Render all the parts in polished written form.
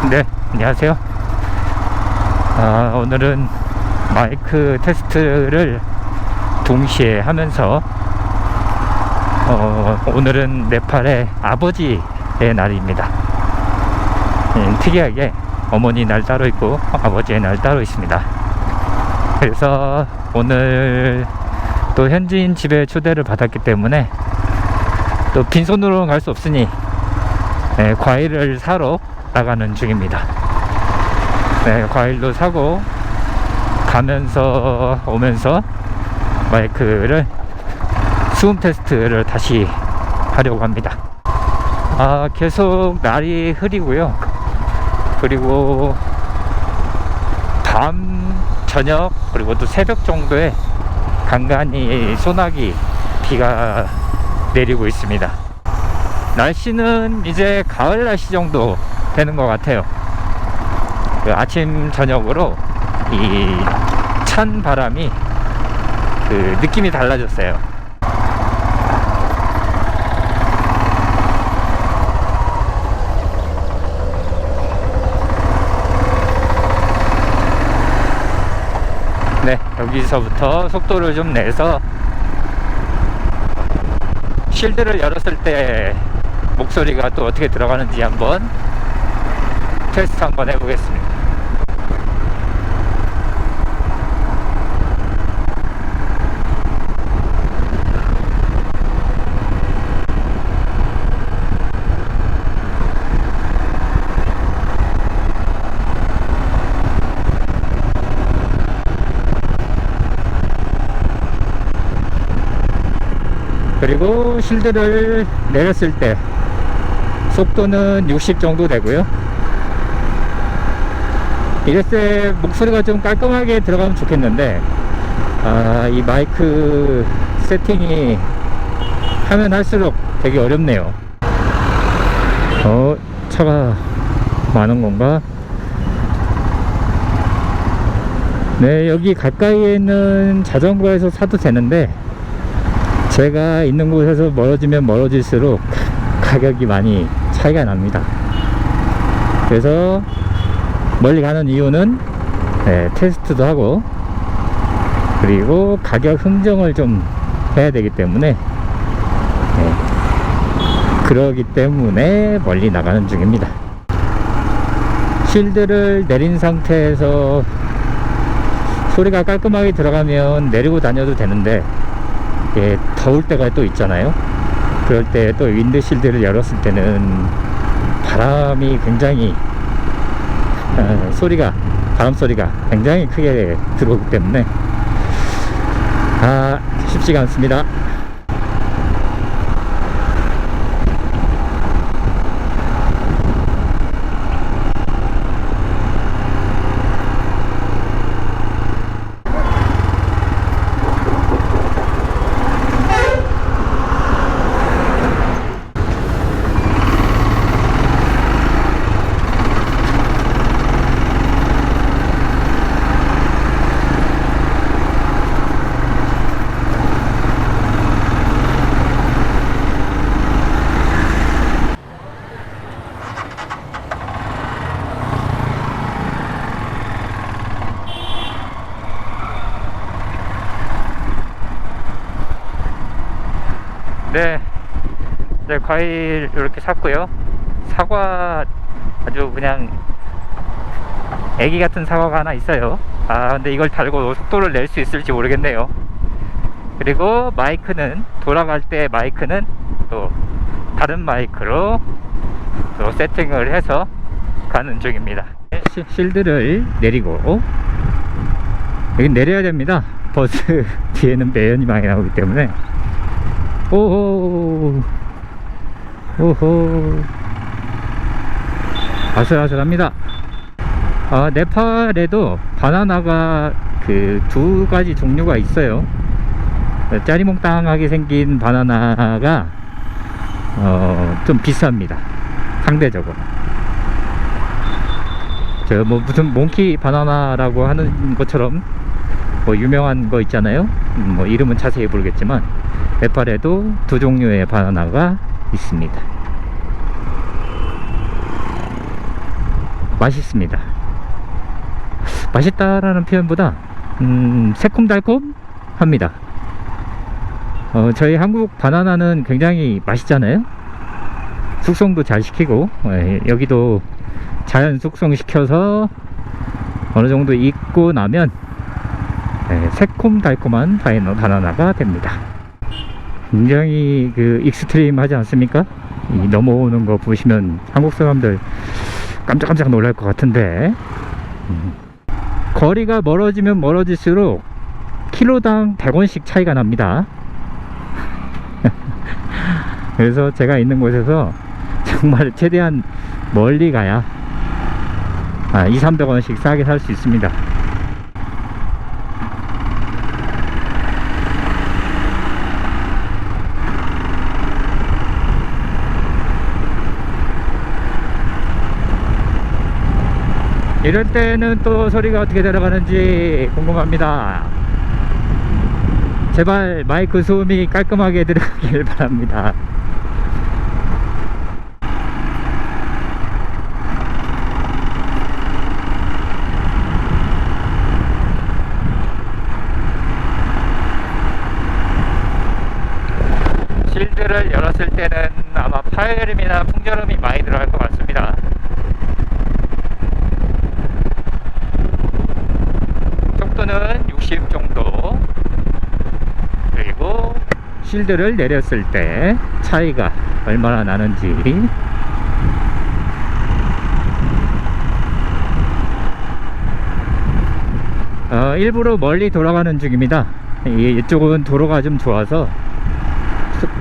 네, 안녕하세요. 오늘은 마이크 테스트를 동시에 하면서 오늘은 네팔의 아버지의 날입니다. 특이하게 어머니 날 따로 있고 아버지의 날 따로 있습니다. 그래서 오늘 또 현지인 집에 초대를 받았기 때문에 또 빈손으로는 갈 수 없으니 과일을 사러 나가는 중입니다. 과일도 사고 가면서 오면서 마이크를 수음 테스트를 다시 하려고 합니다. 계속 날이 흐리고요. 그리고 밤, 저녁, 그리고 또 새벽 정도에 간간히 소나기 비가 내리고 있습니다. 날씨는 이제 가을 날씨 정도 되는 것 같아요. 아침 저녁으로 이 찬 바람이 느낌이 달라졌어요. 네, 여기서부터 속도를 좀 내서 실드를 열었을 때 목소리가 또 어떻게 들어가는지 한번 테스트 한번 해보겠습니다. 그리고 실드를 내렸을 때 속도는 60 정도 되고요. 이랬을 때 목소리가 좀 깔끔하게 들어가면 좋겠는데 이 마이크 세팅이 하면 할수록 되게 어렵네요. 차가 많은 건가? 네, 여기 가까이에 있는 자전거에서 사도 되는데 제가 있는 곳에서 멀어지면 멀어질수록 가격이 많이 차이가 납니다. 그래서 멀리 가는 이유는 테스트도 하고 그리고 가격 흥정을 좀 해야 되기 때문에 그러기 때문에 멀리 나가는 중입니다. 실드를 내린 상태에서 소리가 깔끔하게 들어가면 내리고 다녀도 되는데 더울 때가 또 있잖아요. 그럴 때 또 윈드실드를 열었을 때는 바람이 굉장히 바람 소리가 굉장히 크게 들어오기 때문에 쉽지가 않습니다. 네, 이제 과일 이렇게 샀고요. 사과 아주 그냥 애기 같은 사과가 하나 있어요. 근데 이걸 달고 속도를 낼 수 있을지 모르겠네요. 그리고 마이크는 돌아갈 때 마이크는 또 다른 마이크로 또 세팅을 해서 가는 중입니다. 실드를 내리고 여기 내려야 됩니다. 버스 뒤에는 매연이 많이 나오기 때문에. 오호 아슬아슬합니다. 네팔에도 바나나가 두 가지 종류가 있어요. 짜리몽땅하게 생긴 바나나가 좀 비쌉니다. 상대적으로. 무슨 몽키 바나나라고 하는 것처럼 유명한 거 있잖아요. 이름은 자세히 모르겠지만 네팔에도 두 종류의 바나나가 있습니다. 맛있습니다. 맛있다라는 표현보다 새콤달콤합니다. 저희 한국 바나나는 굉장히 맛있잖아요. 숙성도 잘 시키고, 여기도 자연 숙성시켜서 어느 정도 익고 나면 새콤달콤한 바나나가 됩니다. 굉장히 익스트림 하지 않습니까? 이 넘어오는 거 보시면 한국 사람들 깜짝깜짝 놀랄 것 같은데, 거리가 멀어지면 멀어질수록 킬로당 100원씩 차이가 납니다. 그래서 제가 있는 곳에서 정말 최대한 멀리 가야 200~300원씩 싸게 살 수 있습니다. 이럴 때는 또 소리가 어떻게 들어가는지 궁금합니다. 제발 마이크 소음이 깔끔하게 들어가길 바랍니다. 실드를 열었을 때는 아마 파열음이나 풍절음이 많이 들어갈 것 같습니다. 속도는 60 정도. 그리고 실드를 내렸을 때 차이가 얼마나 나는지. 일부러 멀리 돌아가는 중입니다. 이쪽은 도로가 좀 좋아서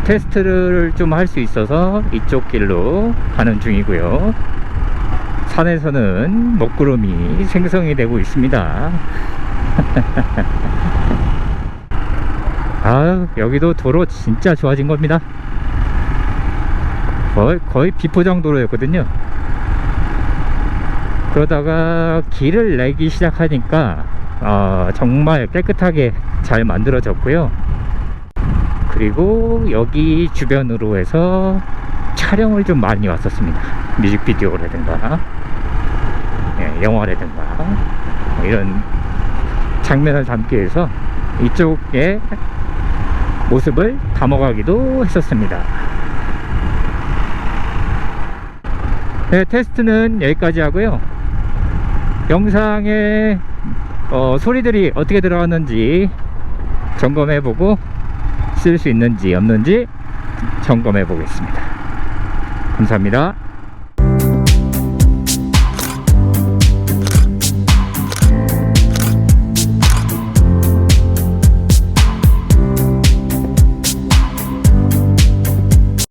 테스트를 좀 할 수 있어서 이쪽 길로 가는 중이고요. 산에서는 먹구름이 생성이 되고 있습니다. 여기도 도로 진짜 좋아진 겁니다. 거의 비포장 도로였거든요. 그러다가 길을 내기 시작하니까 정말 깨끗하게 잘 만들어졌고요. 그리고 여기 주변으로 해서 촬영을 좀 많이 왔었습니다. 뮤직비디오라든가 영화라든가 이런 장면을 담기 위해서 이쪽에 모습을 담아가기도 했었습니다. 네, 테스트는 여기까지 하고요. 영상에 소리들이 어떻게 들어갔는지 점검해보고 쓸 수 있는지 없는지 점검해 보겠습니다. 감사합니다.